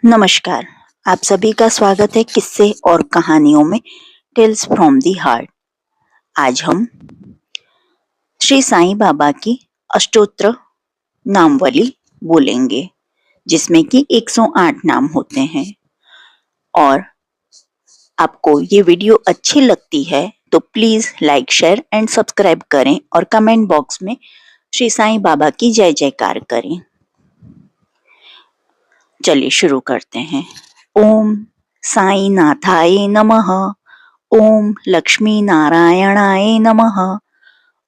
नमस्कार। आप सभी का स्वागत है किस्से और कहानियों में टेल्स फ्रॉम दी हार्ट। आज हम श्री साईं बाबा की अष्टोत्तर नामवली बोलेंगे, जिसमें कि 108 नाम होते हैं। और आपको ये वीडियो अच्छी लगती है तो please like, share and subscribe करें और कमेंट बॉक्स में श्री साईं बाबा की जय जयकार करें। चलिए शुरू करते हैं। ओम साई नाथाय नमः। ओम लक्ष्मी नारायणाय नमः।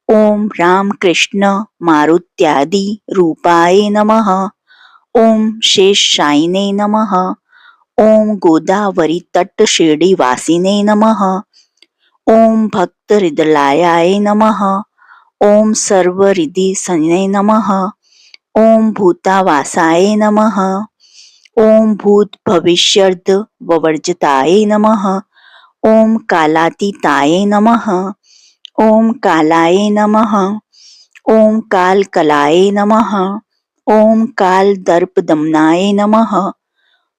ओम राम कृष्ण मारुत्यादि रूपाय नमः। ओम शेषशायिने नमः। ओम गोदावरी तट शिरडी वासिने नमः। ओम भक्त हृदयाय नमः। ओम सर्वरिद्धि सने नमः। ओम भूतावासाय नमः। ओम भूत भविष्यर्द ववर्जताय नमः। ओम कालातीताय नमः। ओम कालाय नमः। ओम कालकलाय नमः। ओम काल दर्पदमनाय नमः।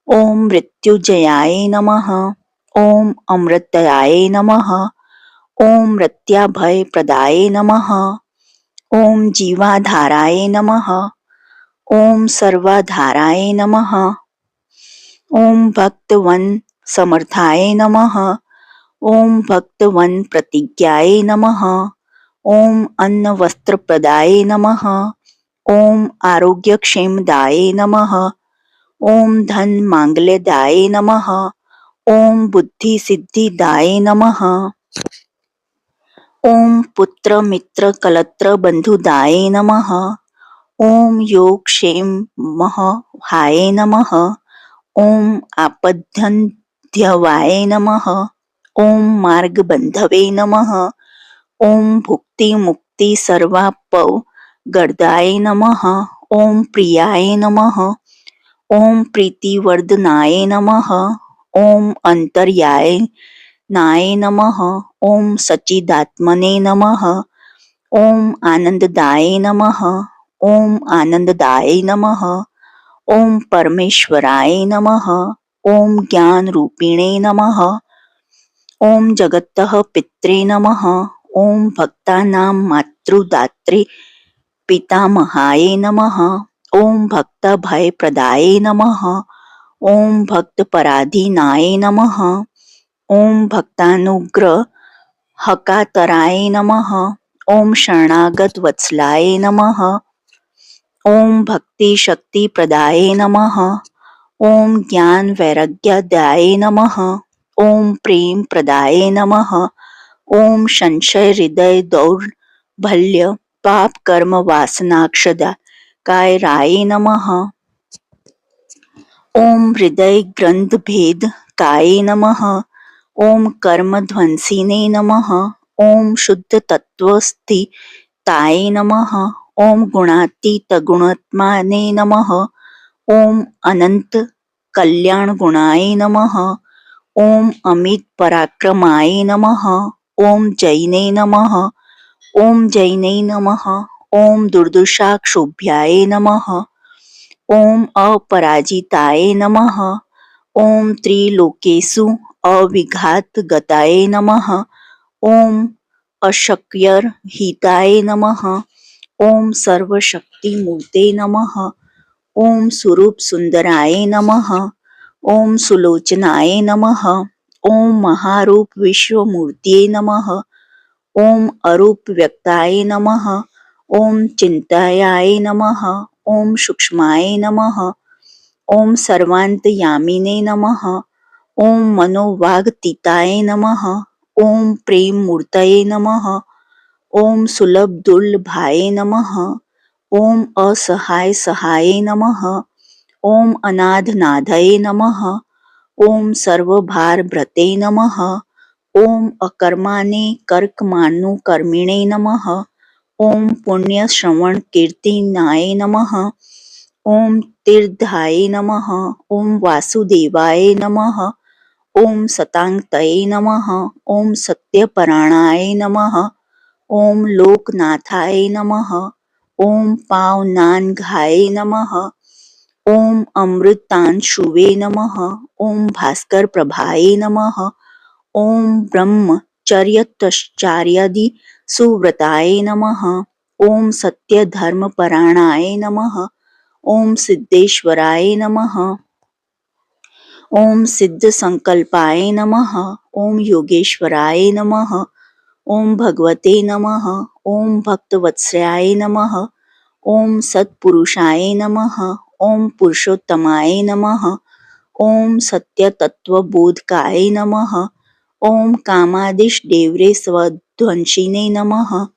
ओम मृत्युजयाय नमः। ओम अमृतयाय नमः। ओम मृत्याभयप्रदाय नमः। ओम जीवाधाराय नमः। ओम सर्वाधाराय नमः। ओम भक्तवन समर्थाय नमः। ओम भक्तवन प्रतिज्ञाय नमः। ओम अन्न वस्त्र प्रदाय नमः। ओम आरोग्यक्षेमदाय नमः। ओम धन मांगल्यदाय नमः। ओम बुद्धि सिद्धिदाय नमः। ओम पुत्र मित्र कलत्र बंधुदाय नमः। ओम योग क्षेम हाय नमः। ओम आपद्यन्ध्यवाय नमः। ओम मार्गबंधवे नमः। ओम भुक्ति मुक्ति सर्वापव गर्दाय नमः। ओम प्रियाय नमः। ओम प्रीतिवर्धनाय नमः। ओम अंतर्याय नाय नमः। ओम सच्चिदात्मने नमः। ओम आनंददाय नमः। ओम आनंददाय नमः। ओम परमेश्वराय नमः। ओम ज्ञान रूपिणे नमः। ओम जगतः पित्रे नमः। ओम भक्तानां मातृदात्रे पितामहाय नमः। ओम भक्तभयप्रदाय नमः। ओम भक्तपराधीनाय नमः। ओम भक्तानुग्रहकातराय नमः। ओम शरणागत वत्सलाय नमः। ओम भक्ति शक्ति प्रदाय नमः। ओम ज्ञान वैराग्यदाय नमः। ओम प्रेम प्रदाय नमः। ओम संशय हृदय दौर्बल्य पाप कर्म वासनाक्षदा कायराय नमः। ओम हृदय ग्रंथ भेद काय नमः। ओम कर्म ध्वंसिने नमः। ओम शुद्ध तत्वस्थिताय नमः। ओम गुणातीत गुणात्माने नमः। ओम अनंत कल्याण गुणाय नमः। ओम अमित पराक्रमाय नमः। ओम जैने नमः। ओम जैने नमः। ओम दुर्दुषाक्षुभ्याय नमः। ओम अपराजिताय नमः। ओम त्रिलोकेषु अविघात गताय नमः। ओम अशक्यरहिताय नमः। ओम सर्वशक्तिमूर्ते नमः। ओम स्वरूप सुंदराय नमः। ओम सुलोचनाय नमः। ओम महारूप विश्वमूर्तिये नमः। ओम अरूप व्यक्ताय नमः। ओम चिंतायाय नमः। ओम सूक्ष्माय नमः। ओम सर्वान्तयामिने नमः। ओम मनोवागतीताय नमः। ओम प्रेम मूर्तये नमः। ओम सुलभ दुर्लभाय नमः। ओम असहाय सहाय नमः। ओम अनाथनाथये नमः। ओम सर्वभारभृते नमः। ओम अकर्माणे कर्कमानुकर्मिणे नमः। ओम पुण्य श्रवण कीर्तनाय नमः। ओम तीर्थाय नमः। ओम वासुदेवाय नमः। ओम सतांगतये नमः। ओम सत्यपरायणाय नमः। ओम लोकनाथाय नमः। ओम पावनानघाय नमः। ओम अमृतांशुवे नमः। ओम भास्कर प्रभाए नमः। ओम ब्रह्मचर्यतश्चार्यादि सुव्रताय नमः। ओम सत्यधर्मपरायणाय नमः। ओम सिद्धेश्वराय नमः। ओम सिद्धसंकल्पाय नमः। ओम योगेश्वराय नमः। ओम भगवते नमः। ओम भक्तवत्सलाय नमः। ओम सत्पुरुषाय नमः। ओम पुरुषोत्तमाय नमः। ओम सत्यतत्वबोधकाय नमः। ओम कामादिष्टेवरे स्वध्वंसिने नमः।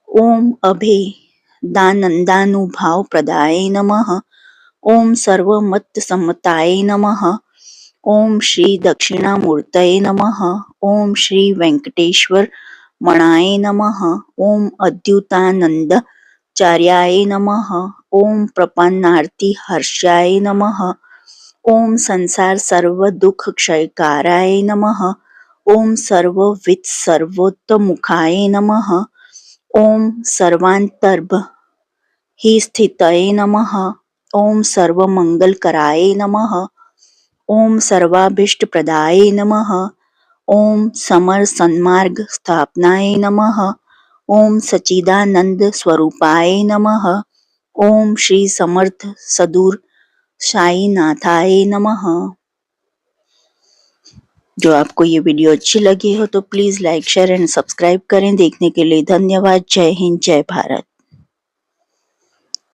ओम अभेदानन्दानुभावप्रदाय नमः। ओम सर्वमतसम्मताय नमः। ओम श्री दक्षिणामूर्तये नमः। ओम श्री वेंकटेश्वर मणाय नमः। ओम अद्युतानंदचार्याय नमः। ओम प्रपन्नार्ति हर्षाय नमः। ओम संसार सर्व दुख क्षयकाराय नमः। ओम सर्वविद सर्वोत्तमुखाय नमः। ओम सर्वांतर्बहि स्थितये नमः। ओम सर्वमंगलकराय नमः। ओम सर्वाभीष्टप्रदाय नमः। ओम समर सन्मार्ग स्थापनाय नमः। ओम सच्चिदानंद स्वरूपाय नमः। ओम श्री समर्थ सदूर साईनाथाय नमः। जो आपको ये वीडियो अच्छी लगी हो तो please like share and subscribe करें। देखने के लिए धन्यवाद। जय हिंद, जय भारत।